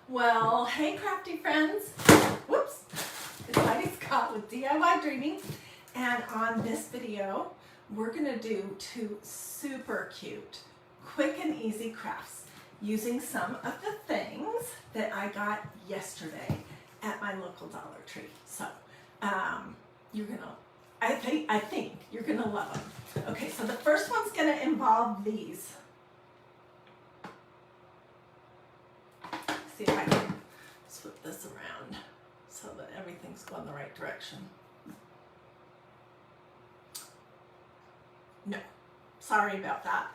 Well, hey crafty friends. Whoops. It's Heidi Scott with DIY Dreaming. And on this video, we're gonna do 2 super cute, quick and easy crafts using some of the things that I got yesterday at my local Dollar Tree. So, I think you're gonna love them. Okay, so the first one's gonna involve these. See if I can flip this around so that everything's going the right direction. No, sorry about that.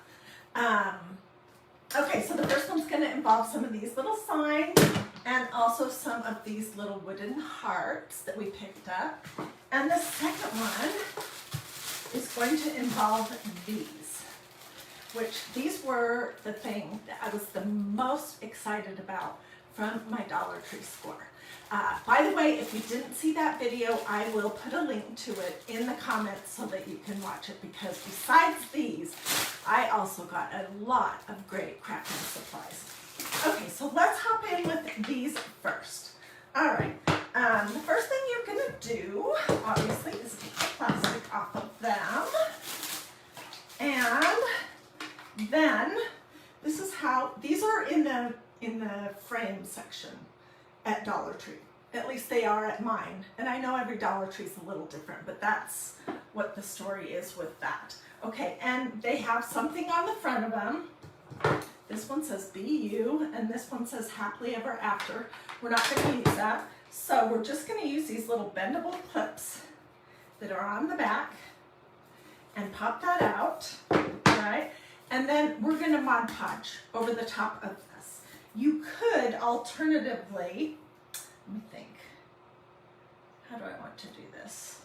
Okay, so the first one's going to involve some of these little signs and also some of these little wooden hearts that we picked up. And the second one is going to involve these, which these were the thing that I was the most excited about from my Dollar Tree score. By the way, if you didn't see that video, I will put a link to it in the comments so that you can watch it, because besides these, I also got a lot of great crafting supplies. Okay, so let's hop in with these first. All right, the first thing you're gonna do, obviously, is take the plastic off of them. And then, this is how, these are in the frame section at Dollar Tree. At least they are at mine. And I know every Dollar Tree is a little different, but that's what the story is with that. Okay, and they have something on the front of them. This one says Be You, and this one says Happily Ever After. We're not gonna use that. So we're just gonna use these little bendable clips that are on the back and pop that out, all right? And then we're gonna Mod Podge over the top of this. You could alternatively, let me think, how do I want to do this?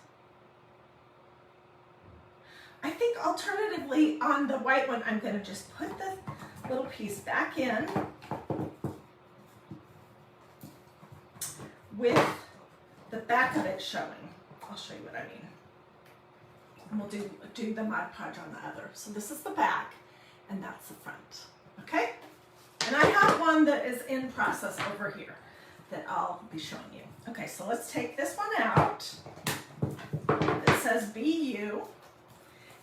I think alternatively on the white one, I'm gonna just put the little piece back in with the back of it showing. I'll show you what I mean. And we'll do the Mod Podge on the other. So this is the back and that's the front, okay? And I have one that is in process over here that I'll be showing you. Okay, so let's take this one out. It says Be You.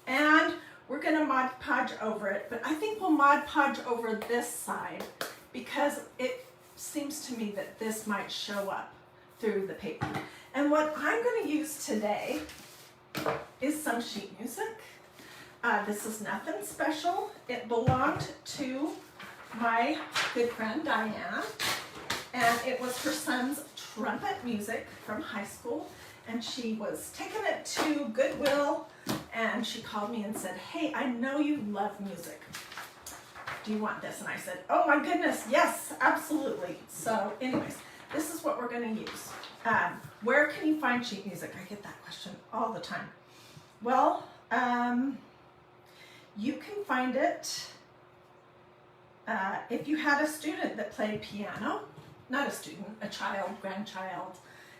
And we're gonna Mod Podge over it, but I think we'll Mod Podge over this side because it seems to me that this might show up through the paper. And what I'm gonna use today is some sheet music. This is nothing special. It belonged to my good friend Diane, and it was her son's trumpet music from high school, and she was taking it to Goodwill, and she called me and said, hey, I know you love music. Do you want this? And I said, oh my goodness, yes, absolutely. So anyways, this is what we're gonna use. Where can you find sheet music? I get that question all the time. Well, you can find it if you had a student that played piano, not a student, a child, grandchild,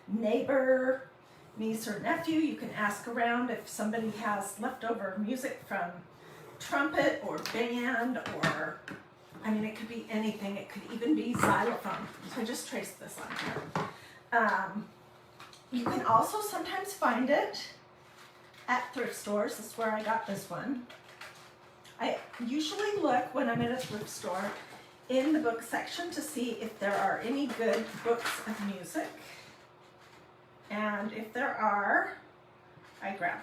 neighbor, niece or nephew. You can ask around if somebody has leftover music from trumpet or band, or, I mean, it could be anything. It could even be xylophone. So I just traced this on here. You can also sometimes find it at thrift stores. That's where I got this one. I usually look when I'm at a thrift store in the book section to see if there are any good books of music. And if there are, I grab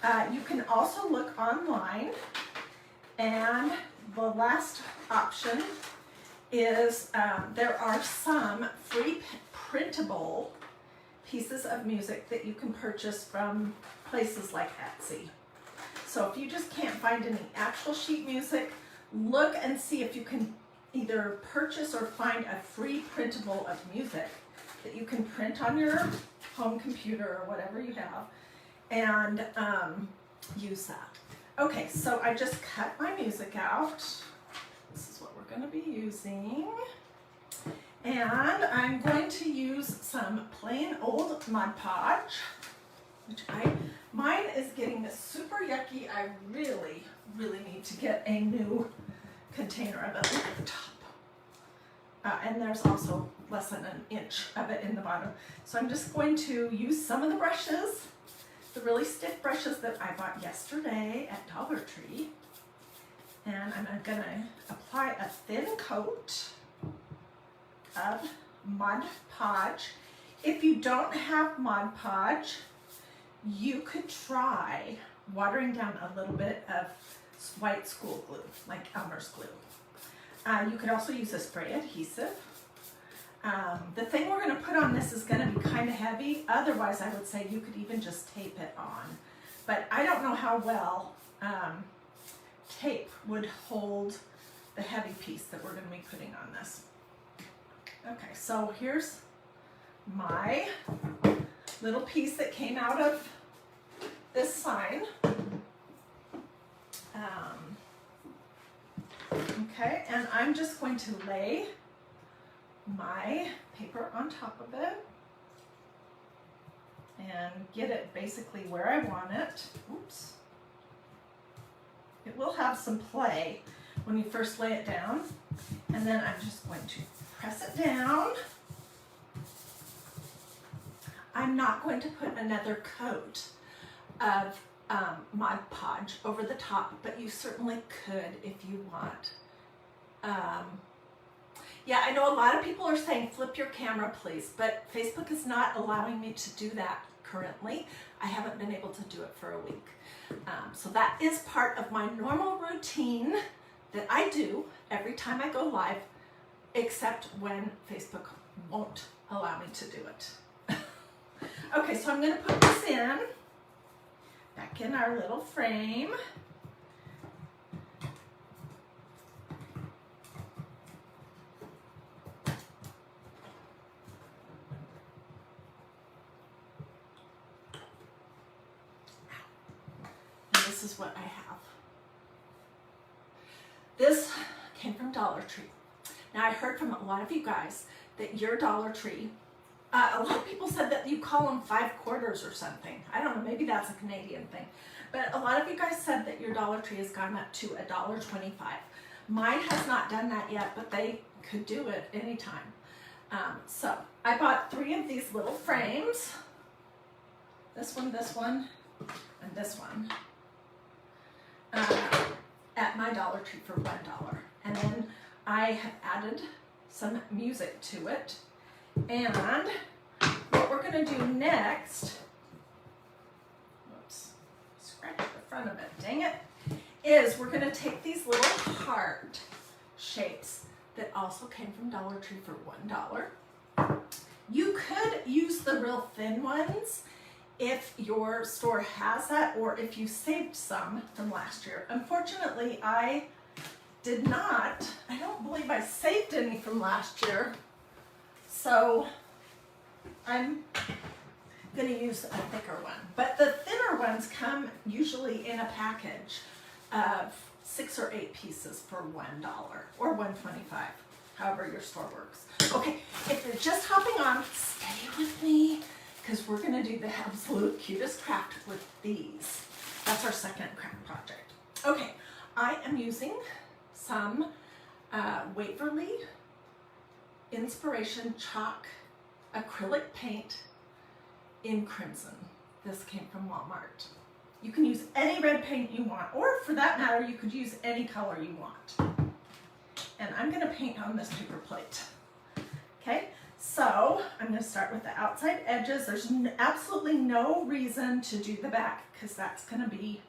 them. You can also look online, and the last option is there are some free printable pieces of music that you can purchase from places like Etsy. So if you just can't find any actual sheet music, look and see if you can either purchase or find a free printable of music that you can print on your home computer or whatever you have, and use that. Okay, so I just cut my music out. This is what we're gonna be using. And I'm going to use some plain old Mod Podge, which mine is getting super yucky. I really, really need to get a new container of it. Look at the top. and there's also less than an inch of it in the bottom. So I'm just going to use some of the brushes, the really stiff brushes that I bought yesterday at Dollar Tree. And I'm gonna apply a thin coat of Mod Podge. If you don't have Mod Podge, you could try watering down a little bit of white school glue, like Elmer's glue. You could also use a spray adhesive. The thing we're going to put on this is going to be kind of heavy. Otherwise, I would say you could even just tape it on. But I don't know how well tape would hold the heavy piece that we're going to be putting on this. Okay, so here's my little piece that came out of this sign. Okay, and I'm just going to lay my paper on top of it and get it basically where I want it. Oops. It will have some play when you first lay it down, and then I'm just going to press it down. I'm not going to put another coat of Mod Podge over the top, but you certainly could if you want. Yeah, I know a lot of people are saying flip your camera please, but Facebook is not allowing me to do that currently. I haven't been able to do it for a week. So that is part of my normal routine that I do every time I go live, except when Facebook won't allow me to do it. Okay, so I'm going to put this in, back in our little frame. And this is what I have. This came from Dollar Tree. Now I heard from a lot of you guys that your Dollar Tree, a lot of people said that you call them 5 quarters or something. I don't know, maybe that's a Canadian thing. But a lot of you guys said that your Dollar Tree has gone up to $1.25. Mine has not done that yet, but they could do it anytime. So I bought 3 of these little frames. This one, and this one. At my Dollar Tree for $1. And then I have added some music to it. And what we're going to do next, whoops, scratch the front of it, dang it, is we're going to take these little heart shapes that also came from Dollar Tree for $1. You could use the real thin ones if your store has that, or if you saved some from last year. Unfortunately, I did not. I don't believe I saved any from last year. So I'm going to use a thicker one. But the thinner ones come usually in a package of 6 or 8 pieces for $1 or $1.25, however your store works. Okay, if you're just hopping on, stay with me because we're going to do the absolute cutest craft with these. That's our second craft project. Okay, I am using some Waverly Inspiration Chalk acrylic paint in crimson. This came from Walmart. You can use any red paint you want, or for that matter, you could use any color you want. And I'm going to paint on this paper plate. Okay, so I'm going to start with the outside edges. There's absolutely no reason to do the back because that's going to be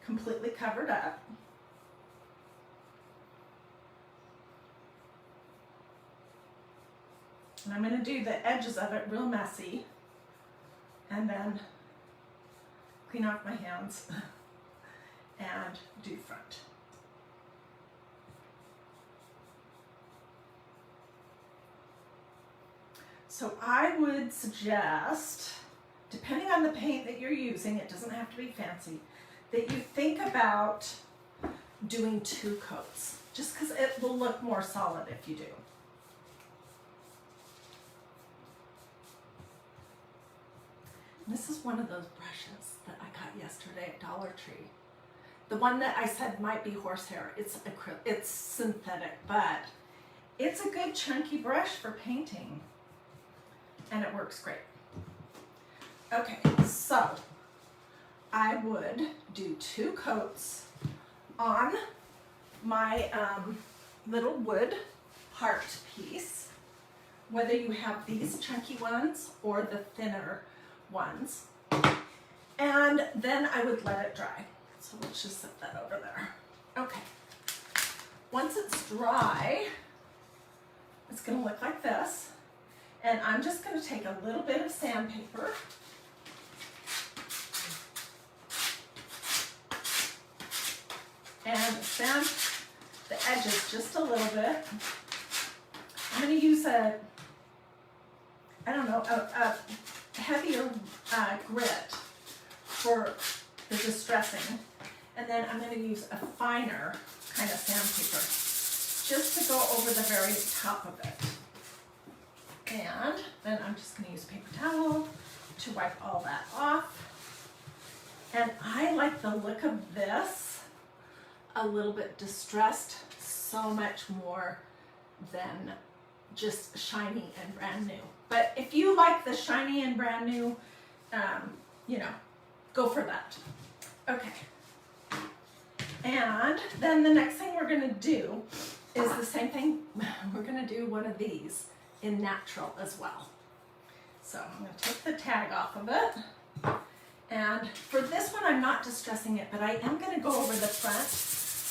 completely covered up. And I'm going to do the edges of it real messy and then clean off my hands and do front. So I would suggest, depending on the paint that you're using, it doesn't have to be fancy, that you think about doing 2 coats, just because it will look more solid if you do. This is one of those brushes that I got yesterday at Dollar Tree. The one that I said might be horsehair. It's synthetic, but It's a good chunky brush for painting, and it works great. Okay, so I would do 2 coats on my little wood heart piece, whether you have these chunky ones or the thinner ones. And then I would let it dry. So let's just set that over there. Okay. Once it's dry, it's going to look like this. And I'm just going to take a little bit of sandpaper and sand the edges just a little bit. I'm going to use a heavier grit for the distressing, and then I'm going to use a finer kind of sandpaper just to go over the very top of it. And then I'm just going to use a paper towel to wipe all that off. And I like the look of this a little bit distressed so much more than just shiny and brand new. But if you like the shiny and brand new, go for that. Okay. And then the next thing we're going to do is the same thing. We're going to do one of these in natural as well. So I'm going to take the tag off of it. And for this one, I'm not distressing it, but I am going to go over the front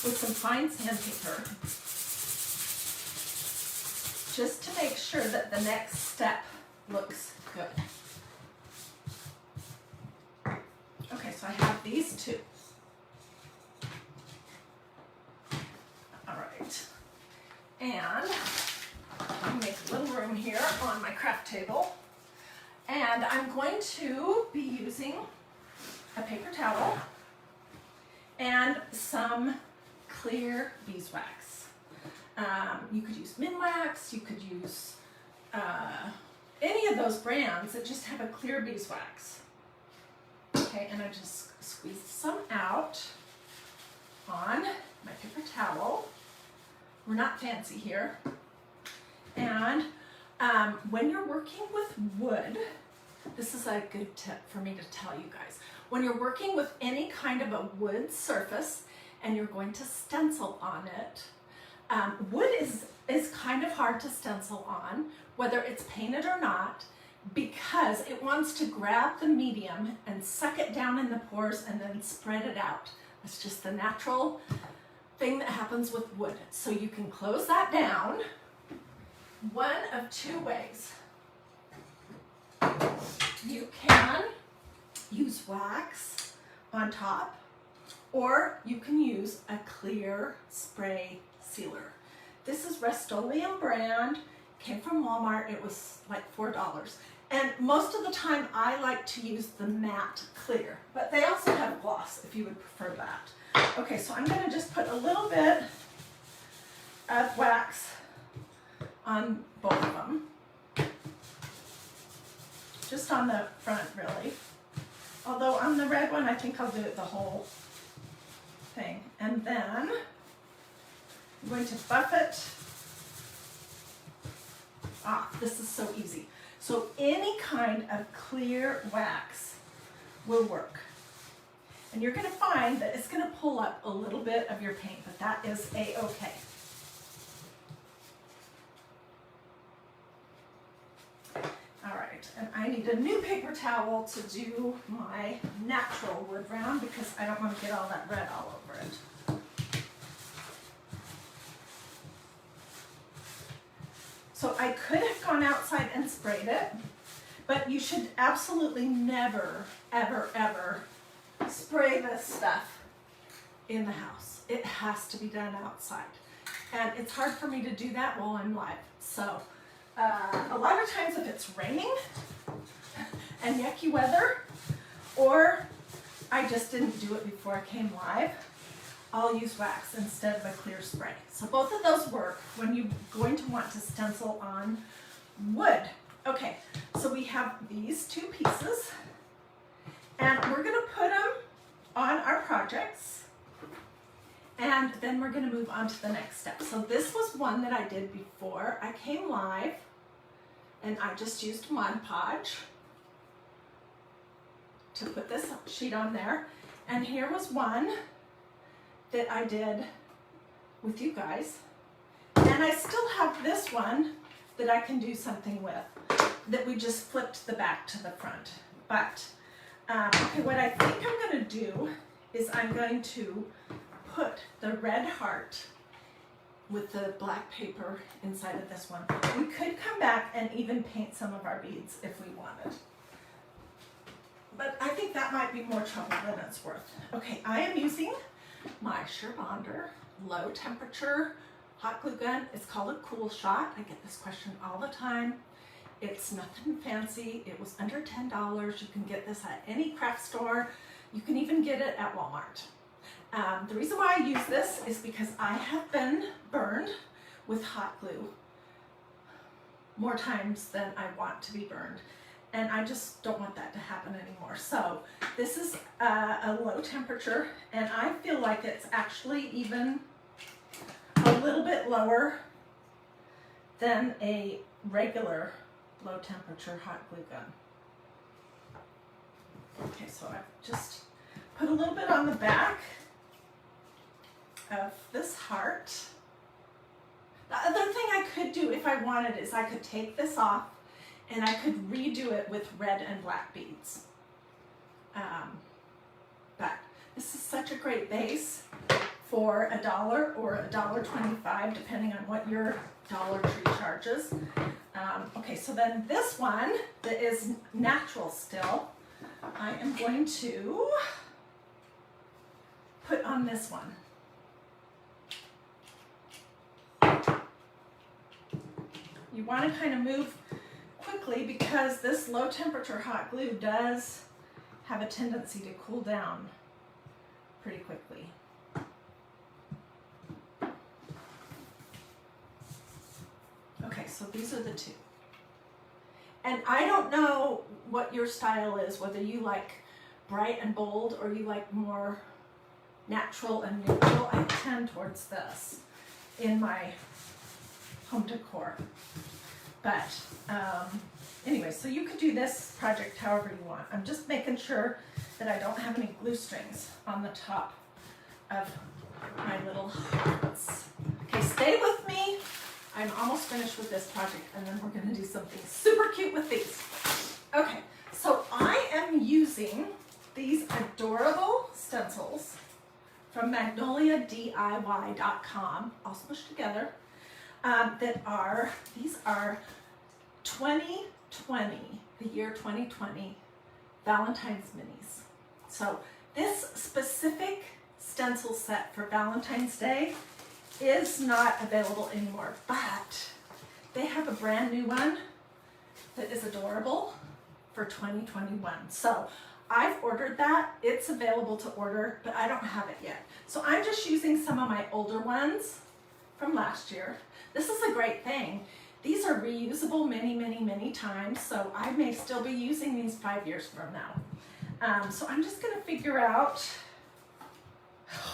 with some fine sandpaper just to make sure that the next step looks good. Okay, so I have these 2. All right. And I'll make a little room here on my craft table. And I'm going to be using a paper towel and some clear beeswax. You could use Minwax, you could use any of those brands that just have a clear beeswax. Okay, and I just squeeze some out on my paper towel. We're not fancy here. And when you're working with wood, this is a good tip for me to tell you guys. When you're working with any kind of a wood surface and you're going to stencil on it, wood is kind of hard to stencil on, whether it's painted or not, because it wants to grab the medium and suck it down in the pores and then spread it out. That's just the natural thing that happens with wood. So you can close that down one of 2 ways. You can use wax on top, or you can use a clear spray sealer. This is Rust-Oleum brand, came from Walmart. It was like $4. And most of the time I like to use the matte clear, but they also have gloss if you would prefer that. Okay, so I'm going to just put a little bit of wax on both of them. Just on the front, really. Although on the red one, I think I'll do it the whole thing. And then I'm going to buff it off. This is so easy. So any kind of clear wax will work. And you're going to find that it's going to pull up a little bit of your paint, but that is a-okay. All right, and I need a new paper towel to do my natural wood round because I don't want to get all that red all over it. So I could have gone outside and sprayed it, but you should absolutely never, ever, ever spray this stuff in the house. It has to be done outside. And it's hard for me to do that while I'm live. So a lot of times if it's raining and yucky weather, or I just didn't do it before I came live, I'll use wax instead of a clear spray. So both of those work when you're going to want to stencil on wood. Okay, so we have these 2 pieces, and we're going to put them on our projects, And then we're gonna move on to the next step. So this was one that I did before I came live, and I just used Mod Podge to put this sheet on there. And here was one that I did with you guys. And I still have this one that I can do something with, that we just flipped the back to the front. But, okay, what I think I'm gonna do is I'm going to put the red heart with the black paper inside of this one. We could come back and even paint some of our beads if we wanted. But I think that might be more trouble than it's worth. Okay, I am using my Bonder low temperature hot glue gun. It's called a Cool Shot. I get this question all the time. It's nothing fancy. It was under $10. You can get this at any craft store. You can even get it at Walmart. The reason why I use this is because I have been burned with hot glue more times than I want to be burned. And I just don't want that to happen anymore. So this is a low temperature, and I feel like it's actually even a little bit lower than a regular low temperature hot glue gun. Okay, so I've just put a little bit on the back of this heart. The other thing I could do if I wanted is I could take this off and I could redo it with red and black beads. But this is such a great base for $1 or $1.25, depending on what your Dollar Tree charges. Okay, so then this one that is natural still, I am going to put on this one. You want to kind of move quickly because this low temperature hot glue does have a tendency to cool down pretty quickly. Okay, so these are the two. And I don't know what your style is, whether you like bright and bold or you like more natural and neutral. I tend towards this in my home decor. But anyway, so you could do this project however you want. I'm just making sure that I don't have any glue strings on the top of my little hearts. Okay, stay with me. I'm almost finished with this project, and then we're going to do something super cute with these. Okay, so I am using these adorable stencils from magnoliadiy.com, all smushed together, these are 2020, the year 2020, Valentine's minis. So this specific stencil set for Valentine's Day is not available anymore, but they have a brand new one that is adorable for 2021. So I've ordered that. It's available to order, but I don't have it yet. So I'm just using some of my older ones from last year. This is a great thing. These are reusable many, many, many times, so I may still be using these 5 years from now. So I'm just gonna figure out,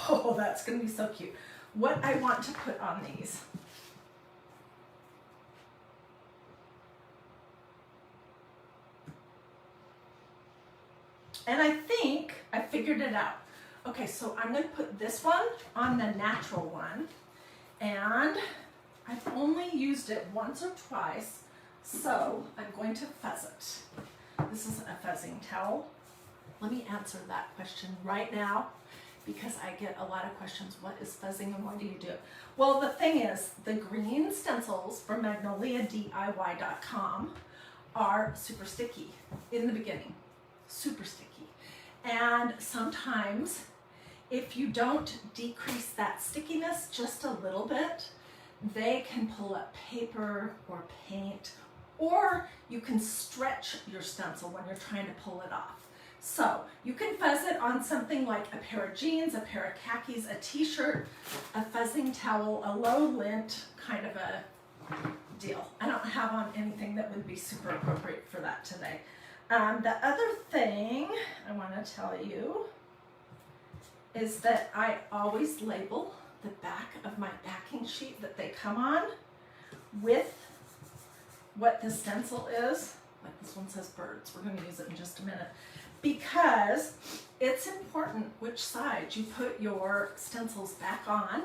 oh, that's gonna be so cute, what I want to put on these. And I think I figured it out. Okay, so I'm gonna put this one on the natural one, and I've only used it once or twice, so I'm going to fuzz it. This is a fuzzing towel. Let me answer that question right now, because I get a lot of questions. What is fuzzing and why do you do it? Well, the thing is, the green stencils from magnoliadiy.com are super sticky in the beginning, super sticky. And sometimes if you don't decrease that stickiness just a little bit, they can pull up paper or paint, or you can stretch your stencil when you're trying to pull it off. So you can fuzz it on something like a pair of jeans, a pair of khakis, a t-shirt, a fuzzing towel, a low lint kind of a deal. I don't have on anything that would be super appropriate for that today. The other thing I want to tell you is that I always label the back of my backing sheet that they come on with what the stencil is. Like this one says birds. We're going to use it in just a minute. Because it's important which side you put your stencils back on.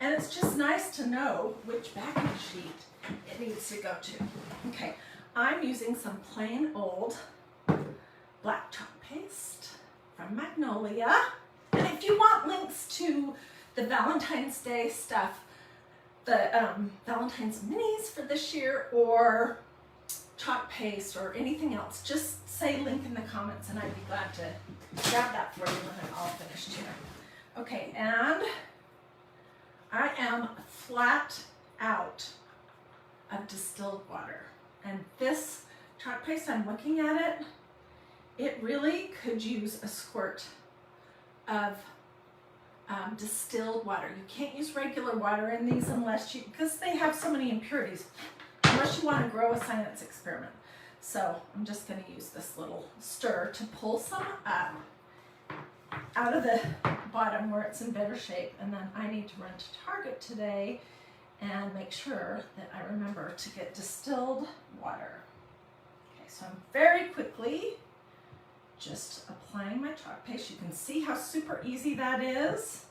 And it's just nice to know which backing sheet it needs to go to. Okay, I'm using some plain old black chalk paste from Magnolia. And if you want links to the Valentine's Day stuff, the Valentine's minis for this year, or chalk paste, or anything else, just say link in the comments and I'd be glad to grab that for you when I'm all finished here. Okay, and I am flat out of distilled water. And this chalk paste, I'm looking at it, it really could use a squirt of distilled water. You can't use regular water in these unless you, because they have so many impurities, unless you want to grow a science experiment. So I'm just going to use this little stir to pull some up out of the bottom where it's in better shape, and then I need to run to Target today and make sure that I remember to get distilled water. Okay, so I'm very quickly just applying my chalk paste. You can see how super easy that is.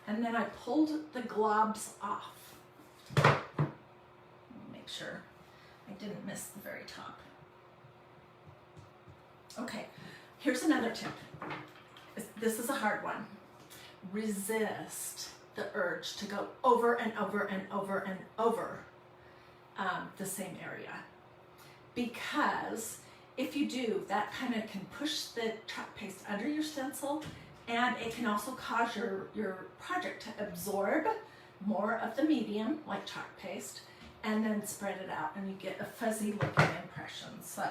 And then I pulled the globs off. Make sure I didn't miss the very top. Okay, here's another tip. This is a hard one. Resist the urge to go over and over and over and over the same area. Because if you do, that kind of can push the chalk paste under your stencil, and it can also cause your project to absorb more of the medium, like chalk paste, and then spread it out, and you get a fuzzy looking impression. So,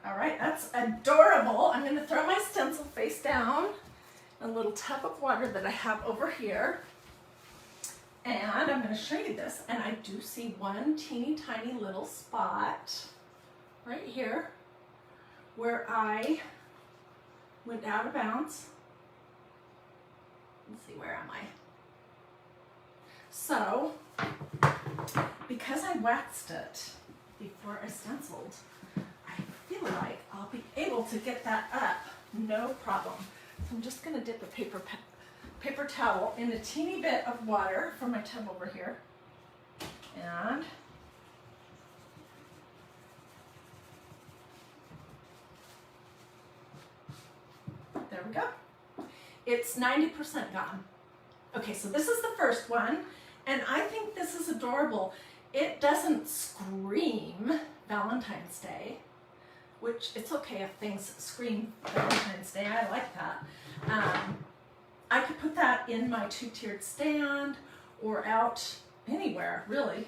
all right, that's adorable. I'm going to throw my stencil face down in a little tub of water that I have over here, and I'm going to show you this. And I do see one teeny tiny little spot right here where I went out of bounds. Let's see, where am I? So, because I waxed it before I stenciled, I feel like I'll be able to get that up, no problem. So I'm just going to dip a paper towel in a teeny bit of water from my tub over here, and there we go. It's 90% gone. Okay, so this is the first one, and I think this is adorable. It doesn't scream Valentine's Day, which it's okay if things scream Valentine's Day. I like that. I could put that in my two-tiered stand or out anywhere, really,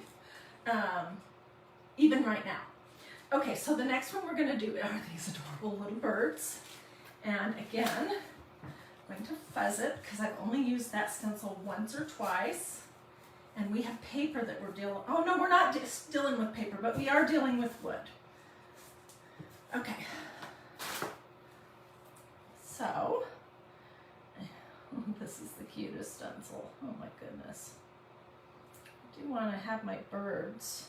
even right now. Okay, so the next one we're going to do are these adorable little birds. And again, I'm going to fuzz it because I've only used that stencil once or twice. And we have paper that we're dealing, oh no, we're not dealing with paper, but we are dealing with wood. Okay. So, this is the cutest stencil. Oh my goodness. I do want to have my birds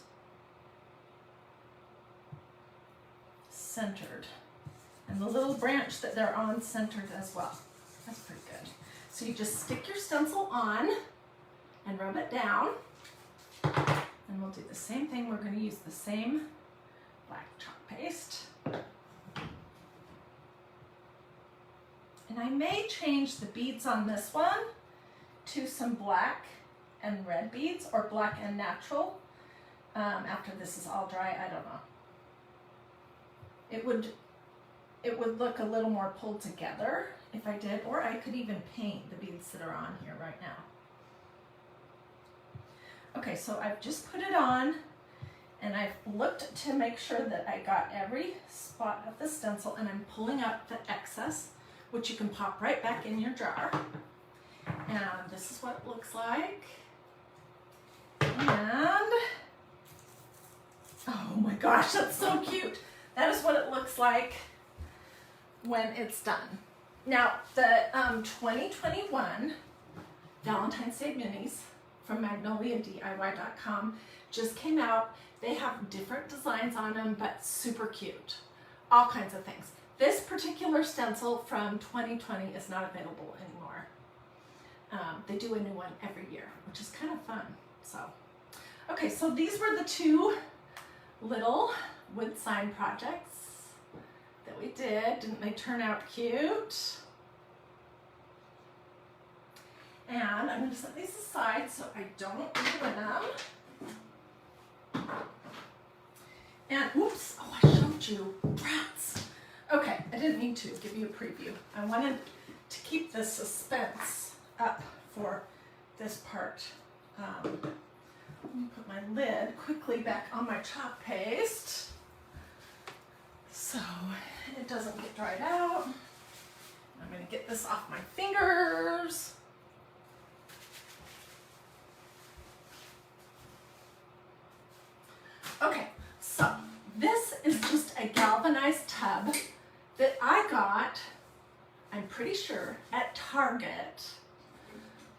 centered. And the little branch that they're on centered as well. That's pretty good. So you just stick your stencil on and rub it down. And we'll do the same thing. We're going to use the same black chalk paste. And I may change the beads on this one to some black and red beads, or black and natural, after this is all dry. I don't know. It would look a little more pulled together if I did, or I could even paint the beads that are on here right now. Okay, so I've just put it on, and I've looked to make sure that I got every spot of the stencil, and I'm pulling out the excess, which you can pop right back in your jar. And this is what it looks like. And, oh my gosh, that's so cute. That is what it looks like when it's done. Now, the 2021 Valentine's Day minis from MagnoliaDIY.com just came out. They have different designs on them, but super cute. All kinds of things. This particular stencil from 2020 is not available anymore. They do a new one every year, which is kind of fun. So, okay, so these were the two little wood sign projects that we did. Didn't they turn out cute? And I'm going to set these aside so I don't ruin them. And oops, oh, I showed you. Rats. Okay, I didn't mean to give you a preview. I wanted to keep the suspense up for this part. Let me put my lid quickly back on my chalk paste so it doesn't get dried out. I'm going to get this off my fingers. Okay, so this is just a galvanized tub that I got, I'm pretty sure, at Target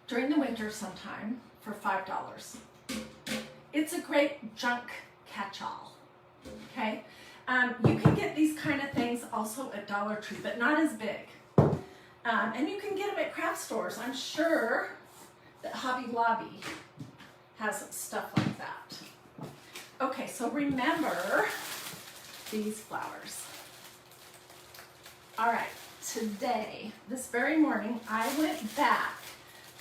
during the winter sometime for $5. It's a great junk catch-all, okay? You can get these kind of things also at Dollar Tree, but not as big. And you can get them at craft stores. I'm sure that Hobby Lobby has stuff like that. Okay, so remember these flowers. All right, today, this very morning, I went back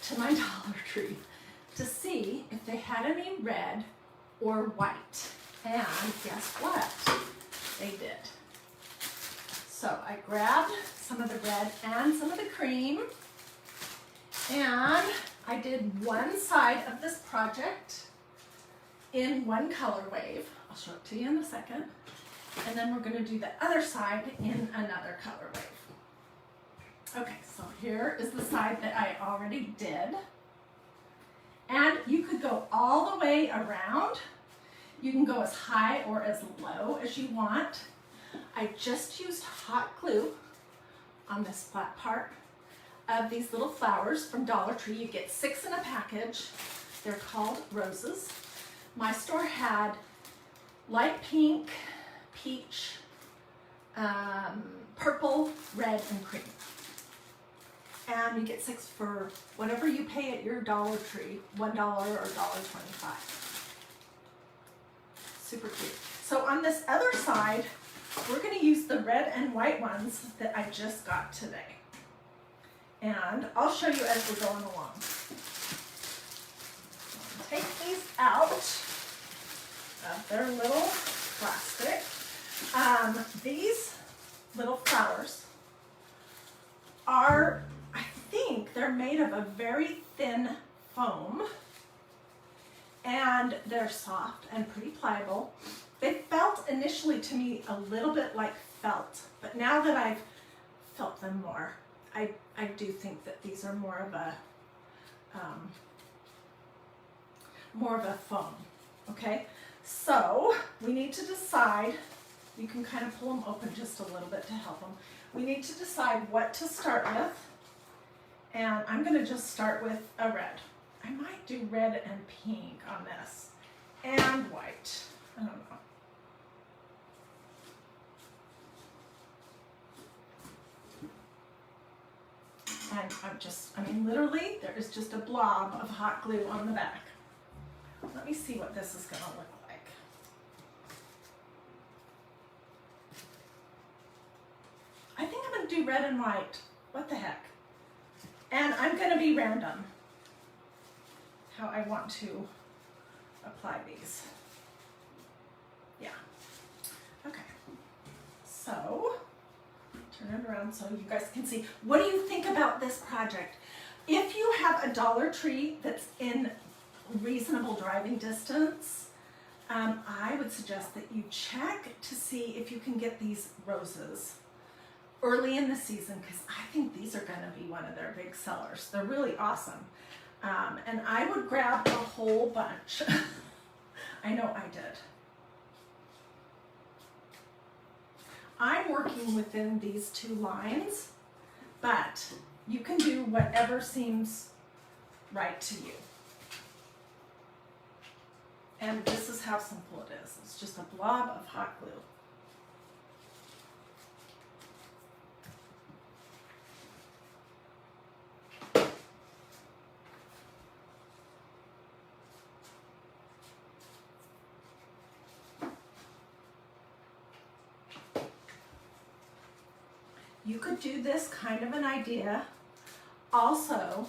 to my Dollar Tree to see if they had any red or white. And guess what? They did. So I grabbed some of the red and some of the cream, and I did one side of this project in one color wave. I'll show it to you in a second. And then we're going to do the other side in another color wave. Okay, so here is the side that I already did. And you could go all the way around. You can go as high or as low as you want. I just used hot glue on this flat part of these little flowers from Dollar Tree. You get 6 in a package. They're called roses. My store had light pink, peach, purple, red, and cream. And you get 6 for whatever you pay at your Dollar Tree, $1 or $1.25. Super cute. So on this other side, we're going to use the red and white ones that I just got today. And I'll show you as we're going along. Take these out of their little plastic. These little flowers are, I think they're made of a very thin foam, and they're soft and pretty pliable. They felt initially to me a little bit like felt, but now that I've felt them more, I do think that these are more of a foam. Okay, so we need to decide. You can kind of pull them open just a little bit to help them. We need to decide what to start with, and I'm going to just start with a red. I might do red and pink on this, and white. I don't know. And literally, there is just a blob of hot glue on the back. Let me see what this is going to look like. I think I'm going to do red and white. What the heck? And I'm going to be random how I want to apply these. Yeah. Okay. So, turn it around so you guys can see. What do you think about this project? If you have a Dollar Tree that's in reasonable driving distance, I would suggest that you check to see if you can get these roses early in the season, because I think these are going to be one of their big sellers. They're really awesome. And I would grab a whole bunch. I know I did. I'm working within these two lines but you can do whatever seems right to you. And this is how simple it is. It's just a blob of hot glue. You could do this kind of an idea also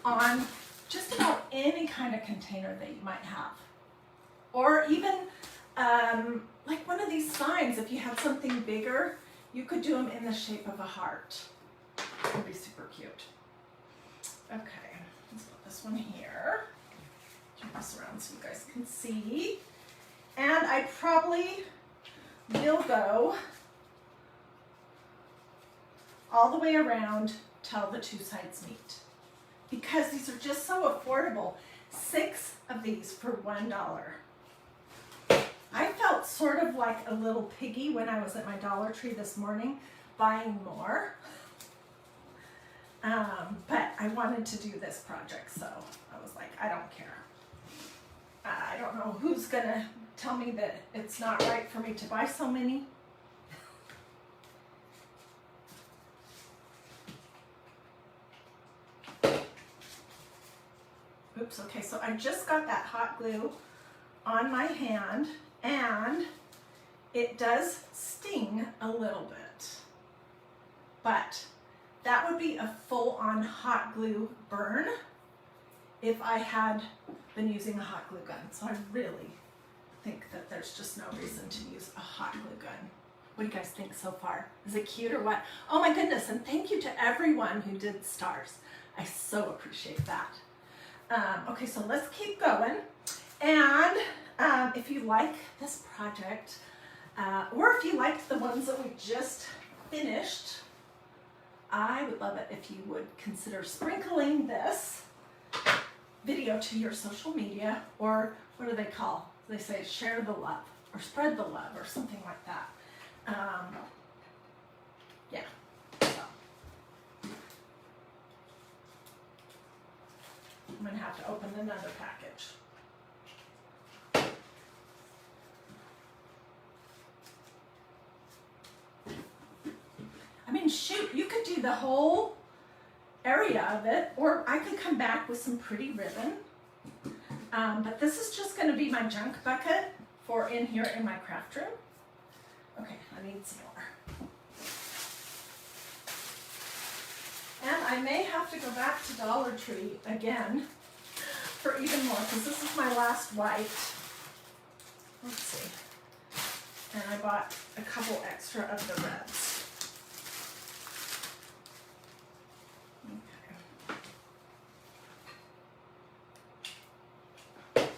on just about any kind of container that you might have. Or even like one of these signs, if you had something bigger, you could do them in the shape of a heart. It would be super cute. Okay, let's put this one here. Turn this around so you guys can see. And I probably will go all the way around till the two sides meet, because these are just so affordable. 6 of these for $1. I felt sort of like a little piggy when I was at my Dollar Tree this morning buying more, but I wanted to do this project, so I was like, I don't care. I don't know who's gonna tell me that it's not right for me to buy so many. Oops, okay, so I just got that hot glue on my hand, and it does sting a little bit, but that would be a full-on hot glue burn if I had been using a hot glue gun. So I really think that there's just no reason to use a hot glue gun. What do you guys think so far? Is it cute or what? Oh my goodness, and thank you to everyone who did stars. I so appreciate that. Okay, so let's keep going. And if you like this project, or if you liked the ones that we just finished, I would love it if you would consider sprinkling this video to your social media, or what do they call? They say share the love, or spread the love, or something like that. Yeah. I'm going to have to open another package. I mean, shoot, you could do the whole area of it, or I could come back with some pretty ribbon. But this is just going to be my junk bucket for in here in my craft room. Okay, I need some more. And I may have to go back to Dollar Tree again for even more, because this is my last white. Let's see. And I bought a couple extra of the reds. Okay.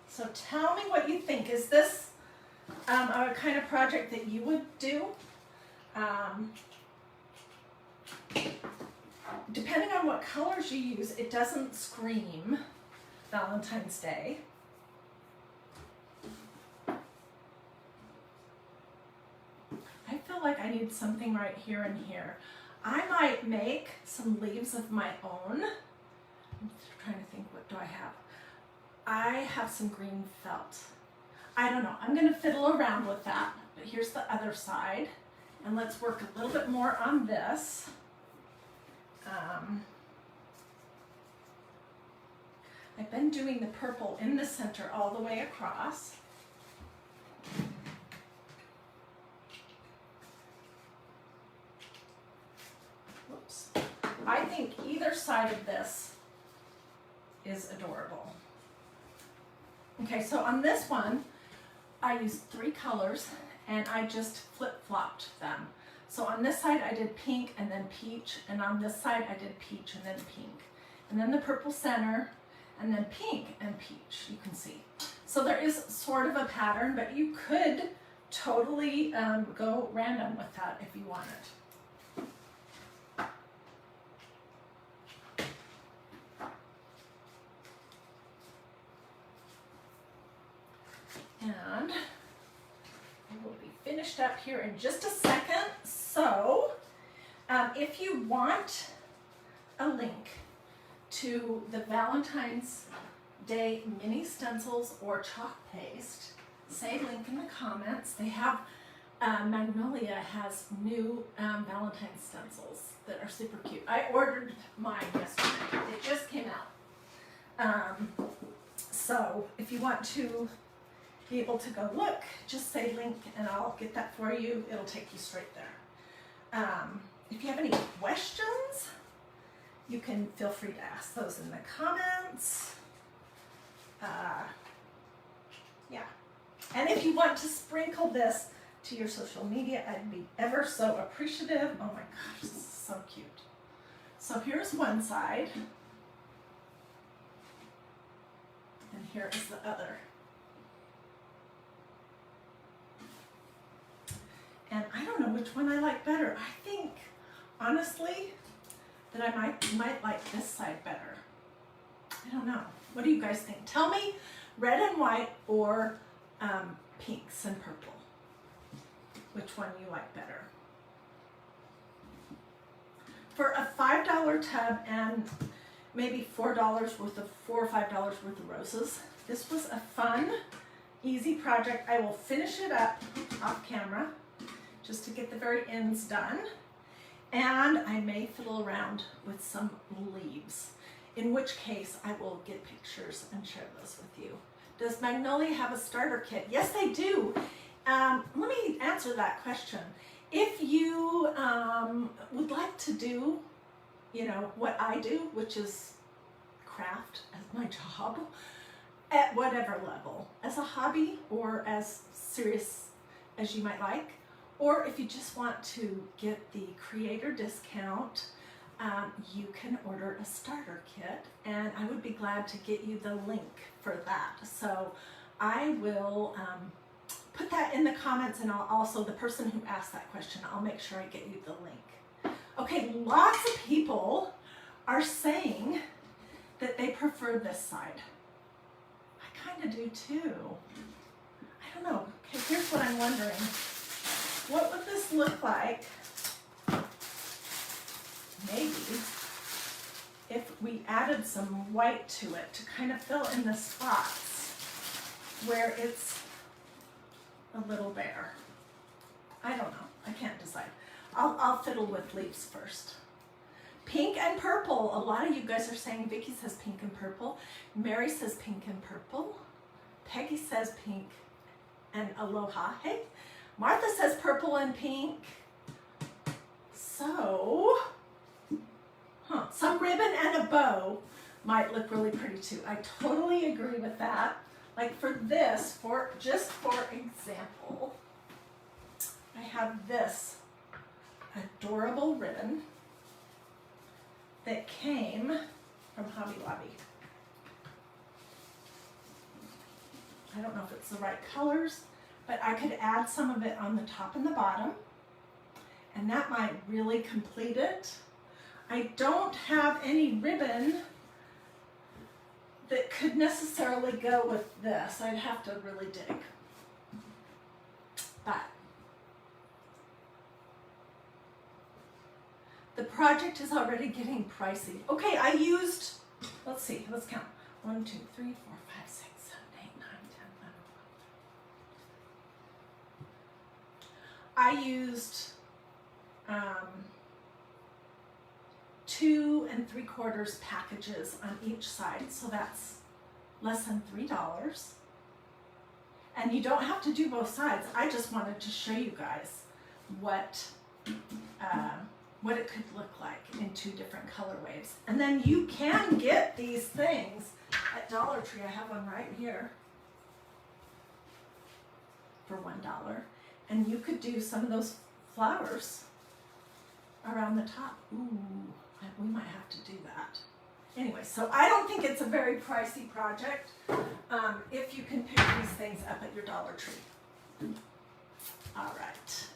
So tell me what you think. Is this a kind of project that you would do? Depending on what colors you use, it doesn't scream Valentine's Day. I feel like I need something right here and here. I might make some leaves of my own. I'm trying to think, what do I have? I have some green felt. I don't know, I'm gonna fiddle around with that, but here's the other side. And let's work a little bit more on this. I've been doing the purple in the center all the way across. Whoops. I think either side of this is adorable. Okay, so on this one, I used 3 colors and I just flip-flopped them. So on this side I did pink and then peach, and on this side I did peach and then pink. And then the purple center, and then pink and peach, you can see. So there is sort of a pattern, but you could totally go random with that if you wanted. And I will be finished up here in just a second. So If you want a link to the Valentine's Day mini stencils or chalk paste, say link in the comments. They have, Magnolia has new Valentine stencils that are super cute. I ordered mine yesterday. It just came out. So if you want to be able to go look, just say link and I'll get that for you. It'll take you straight there. If you have any questions, you can feel free to ask those in the comments. Yeah. And if you want to sprinkle this to your social media, I'd be ever so appreciative. Oh my gosh, this is so cute. So here's one side. And here is the other. And I don't know which one I like better. I think, honestly, that I might like this side better. I don't know. What do you guys think? Tell me red and white or pinks and purple. Which one you like better. For a $5 tub and maybe $4 worth of $4 or $5 worth of roses, this was a fun, easy project. I will finish it up off camera just to get the very ends done. And I may fiddle around with some leaves, in which case I will get pictures and share those with you. Does Magnolia have a starter kit? Yes, they do. Let me answer that question. If you would like to do, you know, what I do, which is craft as my job, at whatever level, as a hobby or as serious as you might like, or if you just want to get the creator discount, you can order a starter kit, and I would be glad to get you the link for that. So I will put that in the comments, and I'll also, the person who asked that question, I'll make sure I get you the link. Okay, lots of people are saying that they prefer this side. I kind of do too. I don't know. Okay, here's what I'm wondering. What would this look like, maybe, if we added some white to it to kind of fill in the spots where it's a little bare? I don't know. I can't decide. I'll fiddle with leaves first. Pink and purple. A lot of you guys are saying, Vicki says pink and purple. Mary says pink and purple. Peggy says pink and aloha. Hey. Martha says purple and pink. So, some ribbon and a bow might look really pretty too. I totally agree with that. Like for this, just for example, I have this adorable ribbon that came from Hobby Lobby. I don't know if it's the right colors, but I could add some of it on the top and the bottom, and that might really complete it. I don't have any ribbon that could necessarily go with this. I'd have to really dig. But the project is already getting pricey. Okay, I used, let's see, let's count. 1, 2, 3, 4, 5, 6, 7, 8, 9, 10, 11, 12. I used 2 3/4 packages on each side, so that's less than $3. And you don't have to do both sides. I just wanted to show you guys what it could look like in 2 different color waves. And then you can get these things at Dollar Tree. I have one right here for $1. And you could do some of those flowers around the top. Ooh, we might have to do that. Anyway, so I don't think it's a very pricey project if you can pick these things up at your Dollar Tree. All right.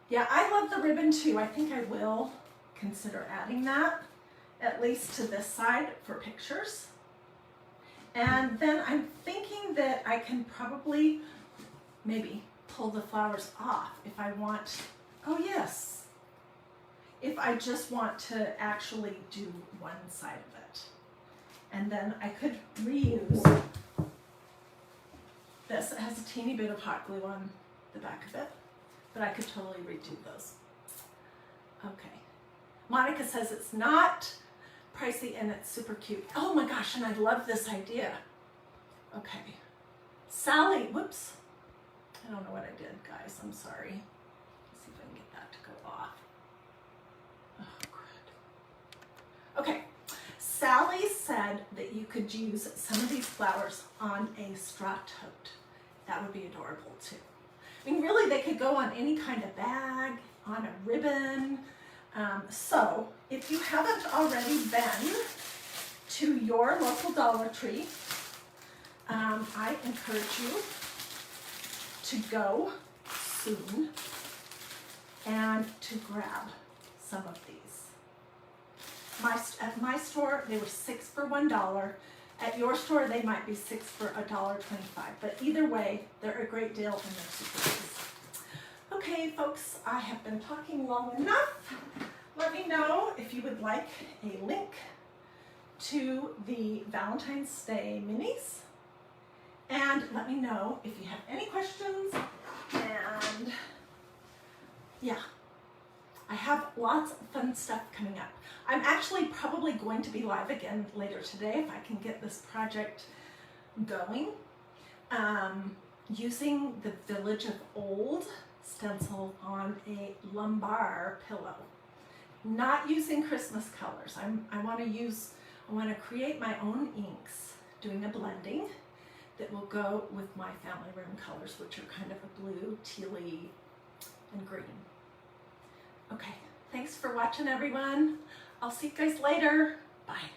Yeah, I love the ribbon too. I think I will consider adding that, at least to this side for pictures. And then I'm thinking that I can probably maybe pull the flowers off if I want. Oh yes. if I just want to actually do one side of it. And then I could reuse this. It has a teeny bit of hot glue on the back of it, but I could totally redo those. Okay. Monica says it's not pricey and it's super cute. Oh my gosh, and I love this idea. Okay. Sally, whoops. I don't know what I did, guys. I'm sorry. Let's see if I can get that to go off. Oh, good. Okay. Sally said that you could use some of these flowers on a straw tote. That would be adorable too. I mean, really, they could go on any kind of bag, on a ribbon. So if you haven't already been to your local Dollar Tree, I encourage you to go soon and to grab some of these. At my store, they were 6 for $1. At your store, they might be 6 for $1.25. But either way, they're a great deal and they're super easy. Okay, folks, I have been talking long enough. Let me know if you would like a link to the Valentine's Day minis. And let me know if you have any questions. And yeah, I have lots of fun stuff coming up. I'm actually probably going to be live again later today if I can get this project going. Using the Village of Old stencil on a lumbar pillow. Not using Christmas colors. I want to create my own inks, doing a blending that will go with my family room colors, which are kind of a blue, tealy, and green. Okay, thanks for watching, everyone. I'll see you guys later. Bye.